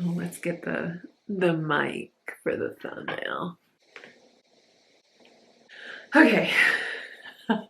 Oh, let's get the mic for the thumbnail. Okay. God,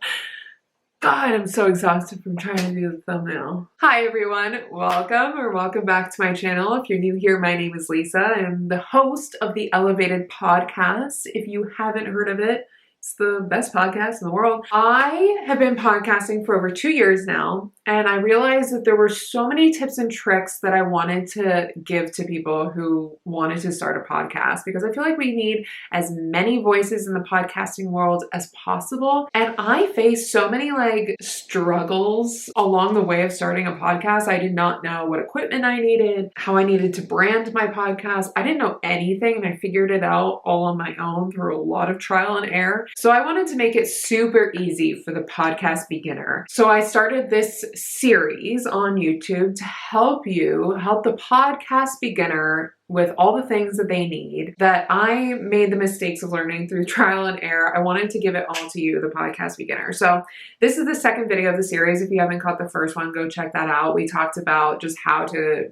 I'm so exhausted from trying to do the thumbnail. Hi everyone, welcome back to my channel. If you're new here, my name is Lisa. I'm the host of the Elevated Podcast. If you haven't heard of it, it's the best podcast in the world. I have been podcasting for over 2 years now, and I realized that there were so many tips and tricks that I wanted to give to people who wanted to start a podcast, because I feel like we need as many voices in the podcasting world as possible. And I faced so many struggles along the way of starting a podcast. I did not know what equipment I needed, how I needed to brand my podcast. I didn't know anything, and I figured it out all on my own through a lot of trial and error. So I wanted to make it super easy for the podcast beginner. So I started this series on YouTube to help the podcast beginner with all the things that they need, that I made the mistakes of learning through trial and error. I wanted to give it all to you, the podcast beginner. So this is the second video of the series. If you haven't caught the first one, go check that out. We talked about just how to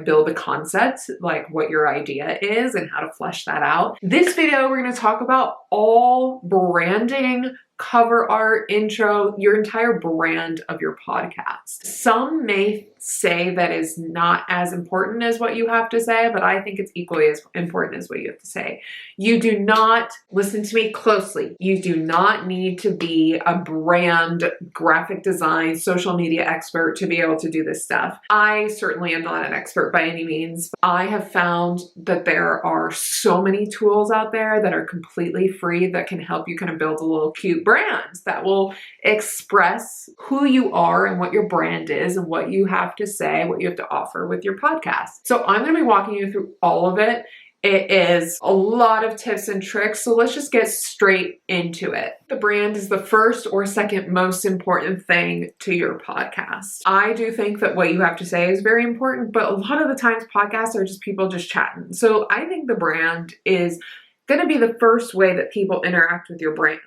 build the concept, what your idea is and how to flesh that out. This video, we're going to talk about all branding, cover art, intro, your entire brand of your podcast. Some may say that is not as important as what you have to say, but I think it's equally as important as what you have to say. You do not, listen to me closely, you do not need to be a brand, graphic design, social media expert to be able to do this stuff. I certainly am not an expert by any means. I have found that there are so many tools out there that are completely free that can help you kind of build a little cute brand that will express who you are and what your brand is and what you have to say, what you have to offer with your podcast. So I'm going to be walking you through all of it. It is a lot of tips and tricks, so let's just get straight into it. The brand is the first or second most important thing to your podcast. I do think that what you have to say is very important, but a lot of the times podcasts are just people just chatting. So I think the brand is going to be the first way that people interact with your brand,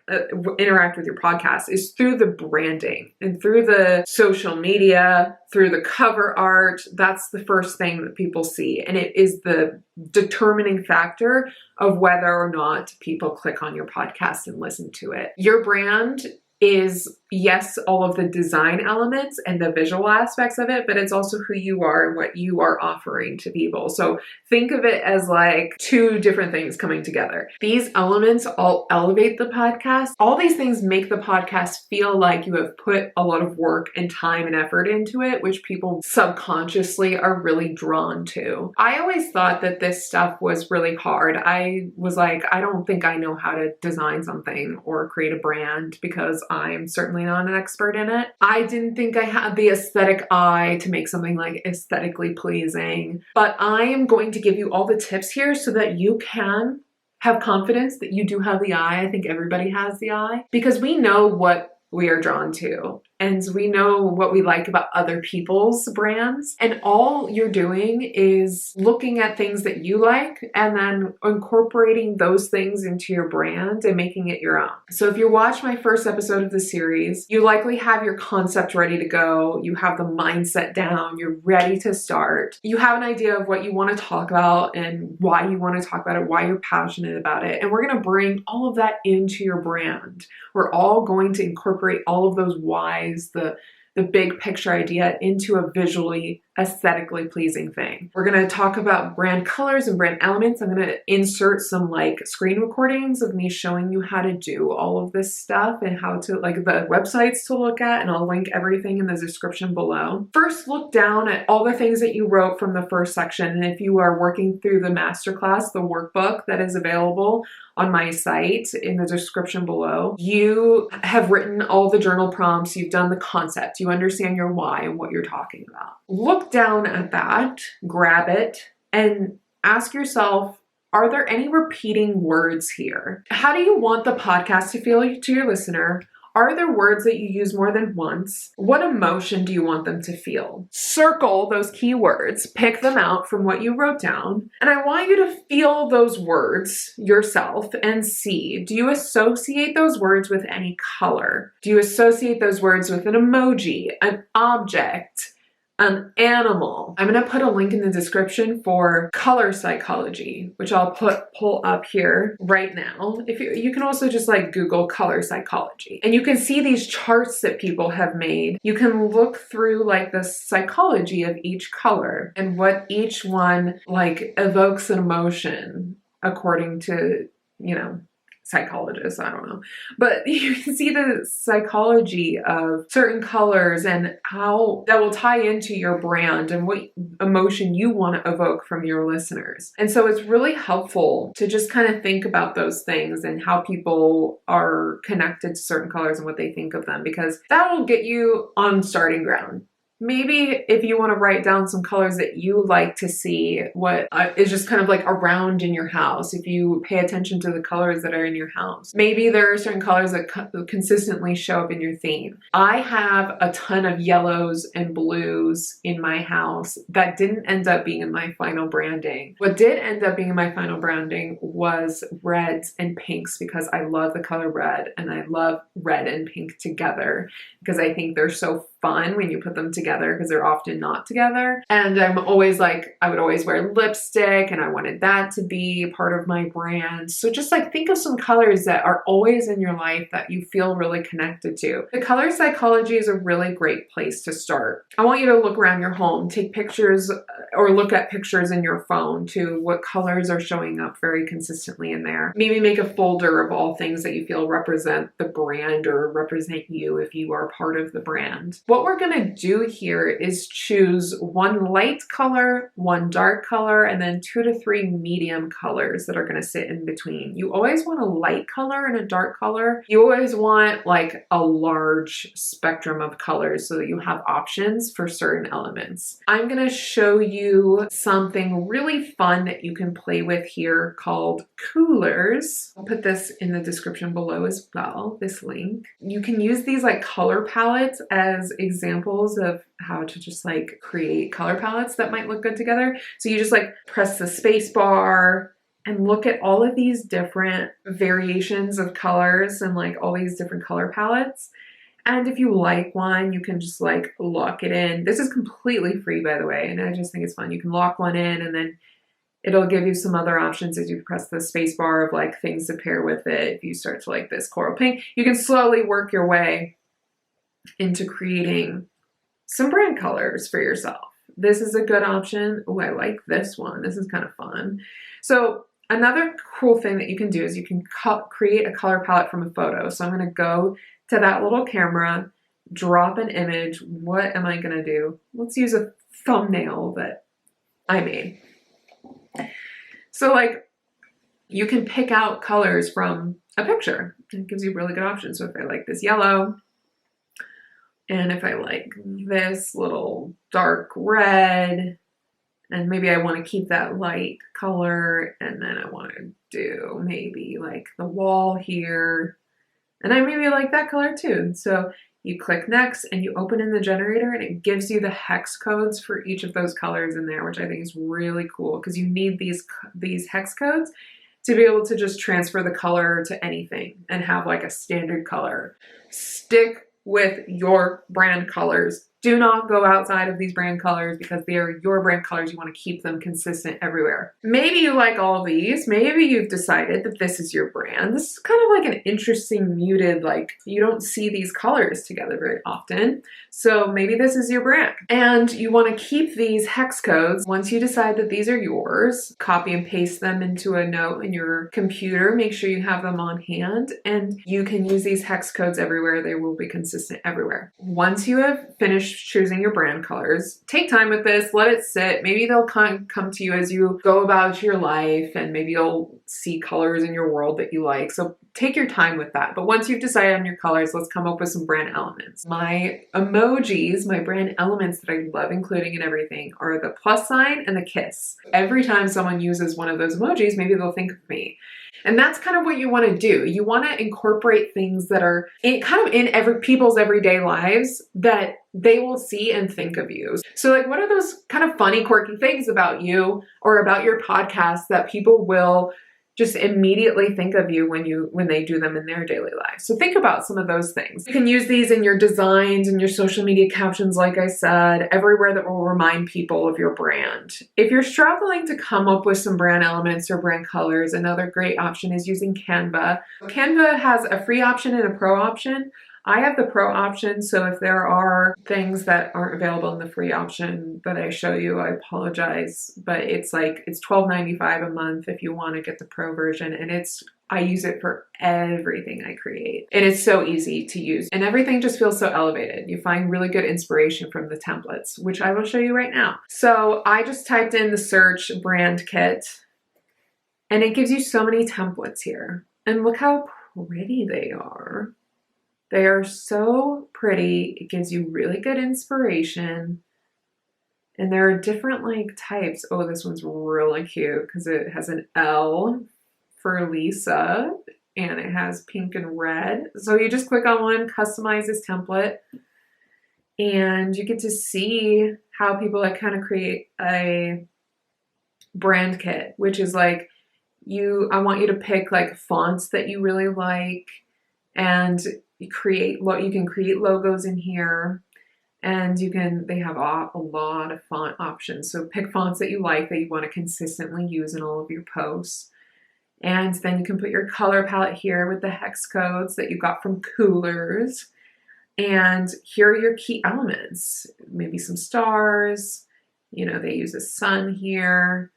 interact with your podcast, is through the branding and through the social media, through the cover art. That's the first thing that people see, and it is the determining factor of whether or not people click on your podcast and listen to it. Your brand is, yes, all of the design elements and the visual aspects of it, but it's also who you are and what you are offering to people. So think of it as like two different things coming together. These elements all elevate the podcast. All these things make the podcast feel like you have put a lot of work and time and effort into it, which people subconsciously are really drawn to. I always thought that this stuff was really hard. I was like, I don't think I know how to design something or create a brand because I'm certainly not an expert in it. I didn't think I had the aesthetic eye to make something like aesthetically pleasing, but I am going to give you all the tips here so that you can have confidence that you do have the eye. I think everybody has the eye, because we know what we are drawn to, and we know what we like about other people's brands. And all you're doing is looking at things that you like and then incorporating those things into your brand and making it your own. So if you watch my first episode of the series, you likely have your concept ready to go. You have the mindset down. You're ready to start. You have an idea of what you want to talk about and why you want to talk about it, why you're passionate about it. And we're going to bring all of that into your brand. We're all going to incorporate all of those whys, the big picture idea, into a visually, aesthetically pleasing thing. We're going to talk about brand colors and brand elements. I'm going to insert some screen recordings of me showing you how to do all of this stuff and how to the websites to look at, and I'll link everything in the description below. First, look down at all the things that you wrote from the first section, and if you are working through the masterclass, the workbook that is available on my site in the description below, you have written all the journal prompts, you've done the concept, you understand your why and what you're talking about. Look down at that, grab it, and ask yourself, are there any repeating words here? How do you want the podcast to feel to your listener? Are there words that you use more than once? What emotion do you want them to feel? Circle those key words, pick them out from what you wrote down, and I want you to feel those words yourself and see, do you associate those words with any color? Do you associate those words with an emoji, an object, an animal. I'm gonna put a link in the description for color psychology, which I'll pull up here right now. If you can also just like Google color psychology, and you can see these charts that people have made. You can look through like the psychology of each color and what each one like evokes an emotion according to, you know, psychologists, I don't know. But you can see the psychology of certain colors and how that will tie into your brand and what emotion you want to evoke from your listeners. And so it's really helpful to just kind of think about those things and how people are connected to certain colors and what they think of them, because that will get you on starting ground. Maybe if you want to write down some colors that you like to see, what is just kind of like around in your house, if you pay attention to the colors that are in your house. Maybe there are certain colors that consistently show up in your theme. I have a ton of yellows and blues in my house that didn't end up being in my final branding. What did end up being in my final branding was reds and pinks, because I love the color red and I love red and pink together because I think they're so fun when you put them together, because they're often not together. And I'm always like, I would always wear lipstick and I wanted that to be part of my brand. So just like think of some colors that are always in your life that you feel really connected to. The color psychology is a really great place to start. I want you to look around your home, take pictures or look at pictures in your phone to what colors are showing up very consistently in there. Maybe make a folder of all things that you feel represent the brand or represent you if you are part of the brand. What we're going to do here is choose one light color, one dark color, and then 2 to 3 medium colors that are going to sit in between. You always want a light color and a dark color. You always want like a large spectrum of colors so that you have options for certain elements. I'm going to show you something really fun that you can play with here called coolers. I'll put this in the description below as well, this link. You can use these like color palettes as examples of how to just like create color palettes that might look good together. So you just like press the space bar and look at all of these different variations of colors and like all these different color palettes. And if you like one, you can just like lock it in. This is completely free, by the way, and I just think it's fun. You can lock one in and then it'll give you some other options as you press the space bar of like things to pair with it. If you start to like this coral pink, you can slowly work your way into creating some brand colors for yourself. This is a good option. Oh, I like this one. This is kind of fun. So another cool thing that you can do is you can create a color palette from a photo. So I'm going to go to that little camera, drop an image. What am I going to do? Let's use a thumbnail that I made. So like you can pick out colors from a picture. It gives you really good options. So if I like this yellow, and if I like this little dark red, and maybe I want to keep that light color, and then I want to do maybe like the wall here, and I maybe like that color too. So you click next and you open in the generator and it gives you the hex codes for each of those colors in there, which I think is really cool because you need these hex codes to be able to just transfer the color to anything and have like a standard color. Stick with your brand colors. Do not go outside of these brand colors because they are your brand colors. You want to keep them consistent everywhere. Maybe you like all of these. Maybe you've decided that this is your brand. This is kind of like an interesting muted, like you don't see these colors together very often. So maybe this is your brand and you want to keep these hex codes. Once you decide that these are yours, copy and paste them into a note in your computer. Make sure you have them on hand and you can use these hex codes everywhere. They will be consistent everywhere. Once you have finished choosing your brand colors, take time with this, let it sit. Maybe they'll come to you as you go about your life and maybe you'll see colors in your world that you like. So take your time with that. But once you've decided on your colors, let's come up with some brand elements. My emojis, my brand elements that I love including in everything are the plus sign and the kiss. Every time someone uses one of those emojis, maybe they'll think of me. And that's kind of what you want to do. You want to incorporate things that are in people's everyday lives that they will see and think of you. So like, what are those kind of funny, quirky things about you or about your podcast that people will just immediately think of you when they do them in their daily life. So think about some of those things. You can use these in your designs and your social media captions, like I said, everywhere that will remind people of your brand. If you're struggling to come up with some brand elements or brand colors, another great option is using Canva. Canva has a free option and a pro option. I have the pro option, so if there are things that aren't available in the free option that I show you, I apologize, but it's $12.95 a month if you want to get the pro version, and I use it for everything I create. And it's so easy to use, and everything just feels so elevated. You find really good inspiration from the templates, which I will show you right now. So I just typed in the search brand kit, and it gives you so many templates here. And look how pretty they are. They are so pretty. It gives you really good inspiration. And there are different like types. Oh, this one's really cute because it has an L for Lisa and it has pink and red. So you just click on one, customize this template, and you get to see how people like kind of create a brand kit, which is like I want you to pick like fonts that you really like, and you can create logos in here, and they have a lot of font options. So pick fonts that you like, that you want to consistently use in all of your posts. And then you can put your color palette here with the hex codes that you got from Coolers. And here are your key elements, maybe some stars, they use a sun here.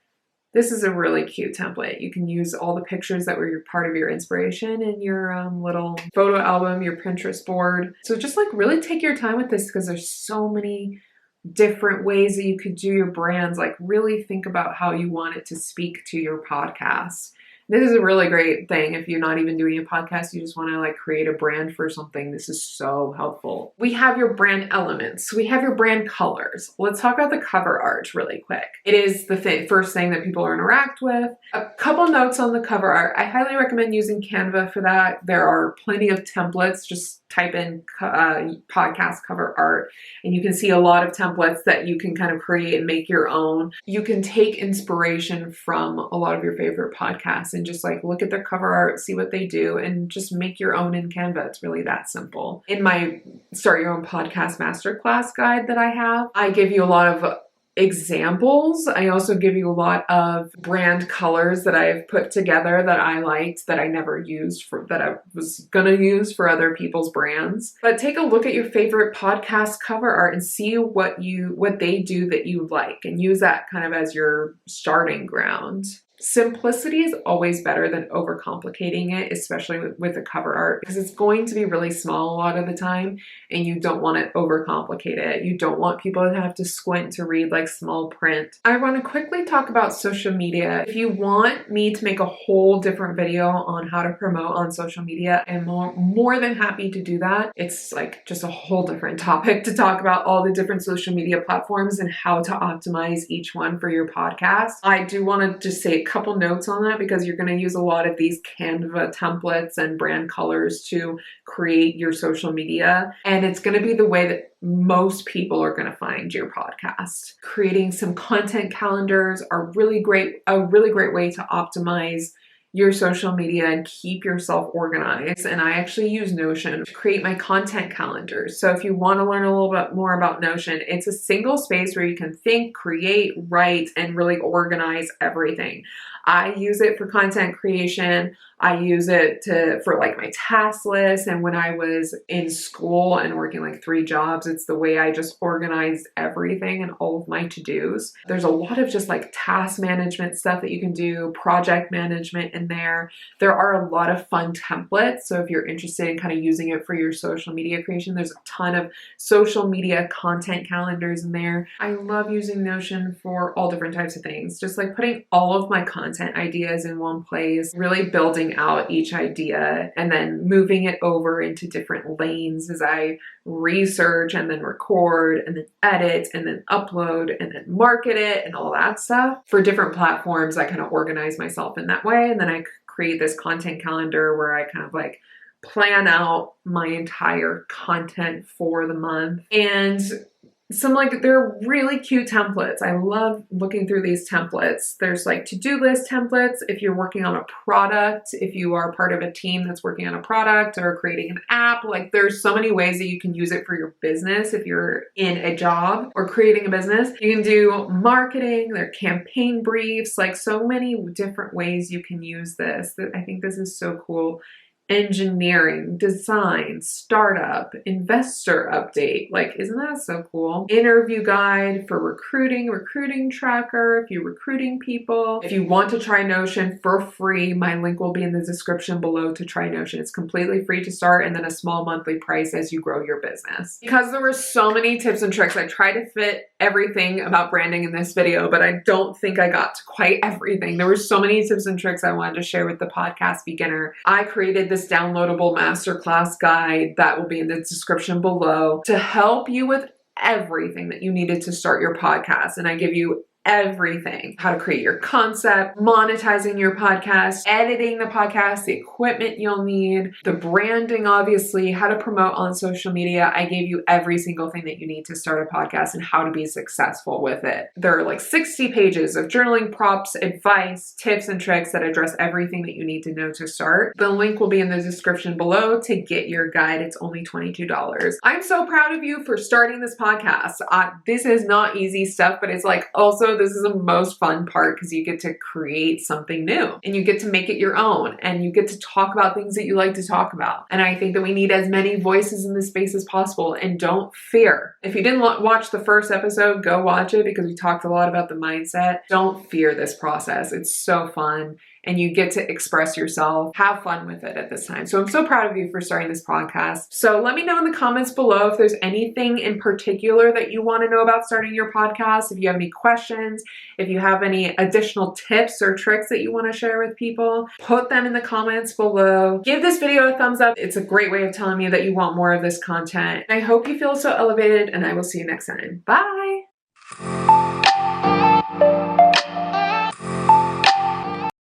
This is a really cute template. You can use all the pictures that were part of your inspiration in your little photo album, your Pinterest board. So just like really take your time with this because there's so many different ways that you could do your brands. Like really think about how you want it to speak to your podcast. This is a really great thing if you're not even doing a podcast, you just want to like create a brand for something. This is so helpful. We have your brand elements. We have your brand colors. Let's talk about the cover art really quick. It is the first thing that people interact with. A couple notes on the cover art. I highly recommend using Canva for that. There are plenty of templates. Just type in podcast cover art and you can see a lot of templates that you can kind of create and make your own. You can take inspiration from a lot of your favorite podcasts and just like look at their cover art, see what they do, and just make your own in Canva. It's really that simple. In my Start Your Own Podcast Masterclass guide that I have, I give you a lot of examples. I also give you a lot of brand colors that I've put together that I liked, that I never used that I was gonna use for other people's brands. But take a look at your favorite podcast cover art and see what they do that you like, and use that kind of as your starting ground. Simplicity is always better than overcomplicating it, especially with the cover art, because it's going to be really small a lot of the time and you don't want to overcomplicate it. You don't want people to have to squint to read like small print. I want to quickly talk about social media. If you want me to make a whole different video on how to promote on social media, I'm more than happy to do that. It's like just a whole different topic to talk about all the different social media platforms and how to optimize each one for your podcast. I do want to just say a couple notes on that because you're going to use a lot of these Canva templates and brand colors to create your social media. And it's going to be the way that most people are going to find your podcast. Creating some content calendars are a really great way to optimize your social media and keep yourself organized. And I actually use Notion to create my content calendars. So if you want to learn a little bit more about Notion, it's a single space where you can think, create, write, and really organize everything. I use it for content creation. I use it for like my task list. And when I was in school and working like 3 jobs, it's the way I just organized everything and all of my to-dos. There's a lot of just like task management stuff that you can do, project management in there. There are a lot of fun templates. So if you're interested in kind of using it for your social media creation, there's a ton of social media content calendars in there. I love using Notion for all different types of things. Just like putting all of my content ideas in one place, really building out each idea and then moving it over into different lanes as I research and then record and then edit and then upload and then market it and all that stuff. For different platforms, I kind of organize myself in that way. And then I create this content calendar where I kind of like plan out my entire content for the month. And they're really cute templates. I love looking through these templates. There's like to-do list templates if you're working on a product, if you are part of a team that's working on a product or creating an app. Like there's so many ways that you can use it for your business if you're in a job or creating a business. You can do marketing, there are campaign briefs, like so many different ways you can use this. I think this is so cool. Engineering, design, startup, investor update. Like, isn't that so cool? Interview guide for recruiting, recruiting tracker if you're recruiting people. If you want to try Notion for free, my link will be in the description below to try Notion. It's completely free to start and then a small monthly price as you grow your business. Because there were so many tips and tricks, I tried to fit everything about branding in this video, but I don't think I got to quite everything. There were so many tips and tricks I wanted to share with the podcast beginner. I created this downloadable masterclass guide that will be in the description below to help you with everything that you needed to start your podcast. And I give you everything: how to create your concept, monetizing your podcast, editing the podcast, the equipment you'll need, the branding, obviously, how to promote on social media. I gave you every single thing that you need to start a podcast and how to be successful with it. There are like 60 pages of journaling prompts, advice, tips, and tricks that address everything that you need to know to start. The link will be in the description below to get your guide. It's only $22. I'm so proud of you for starting this podcast. This is not easy stuff, but it's like also this is the most fun part because you get to create something new and you get to make it your own and you get to talk about things that you like to talk about. And I think that we need as many voices in this space as possible, and don't fear. If you didn't watch the first episode, go watch it because we talked a lot about the mindset. Don't fear this process. It's so fun. And you get to express yourself, have fun with it at this time. So I'm so proud of you for starting this podcast. So let me know in the comments below if there's anything in particular that you want to know about starting your podcast. If you have any questions, if you have any additional tips or tricks that you want to share with people, put them in the comments below. Give this video a thumbs up. It's a great way of telling me that you want more of this content. I hope you feel so elevated, and I will see you next time. Bye.